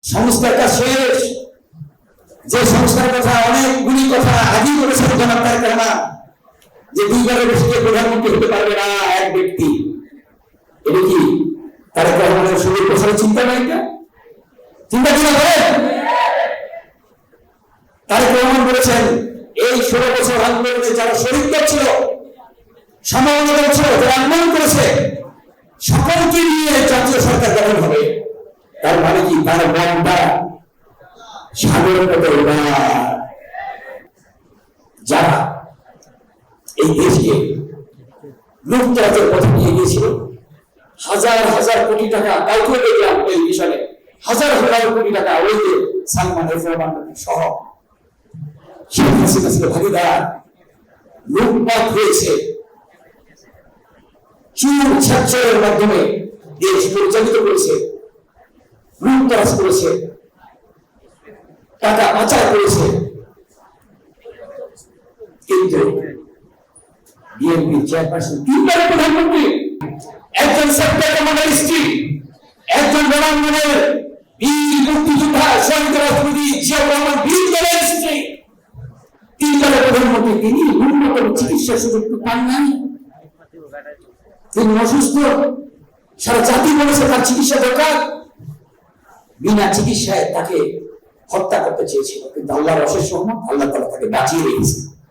সংস্কার কাজ শেষ। যে সংস্কার কথা অনেকগুলি কথা আগেই বলেছেন জনাব তারেক রহমান, যে 2 বারের বেশি প্রধানমন্ত্রী হতে পারবে না এক ব্যক্তি। এটা কি তারেক রহমানের সুযোগ প্রসারের চিন্তা নাই? এটা চিন্তা কিনা করেন? তারেক রহমান বলেছেন এই 16 বছর আন্দোলনে যারা শহীদ ছিল, সমন্বয় ছিল, যারা আন্দোলন করেছে, সকলকে নিয়ে জাতীয় সরকার গঠন হবে। তার মানে কি তার মনটা সাগরের মতো। যারা এই দেশকে লুটতরাজের পথে নিয়ে গিয়েছিল, হাজার হাজার কোটি টাকা, কাউকে দেখলাম টেলিভিশনে হাজার হাজার কোটি টাকা ওই যে সালমান রহমান সহ শেখ হাসিনা ছিল ভাগিদার, লুটপাট হয়েছে, চুর ছাত্রের মাধ্যমে দেশ পরিচালিত করেছে, লুটতরাজ করেছে, টাকা পাচার করেছে। কিন্তু বিএনপি চেয়ারপারসন 3 বারের প্রধানমন্ত্রী, একজন সেক্টর কমান্ডার স্ত্রী, একজন রণাঙ্গনের বীর মুক্তিযোদ্ধা শহীদ রাষ্ট্রপতি জিয়াউর রহমান বীর দলের স্ত্রী, 3 বারের প্রধানমন্ত্রী, তিনি ন্যূনতম চিকিৎসার সুযোগ পান নাই। তিনি অসুস্থ, সারা জাতি বলেছে তার চিকিৎসা দরকার। বিনা চিকিৎসায় তাকে হত্যা করতে চেয়েছিল, কিন্তু আল্লাহর অশেষ রহমত, আল্লাহ তাআলা তাকে বাঁচিয়ে রেখেছে।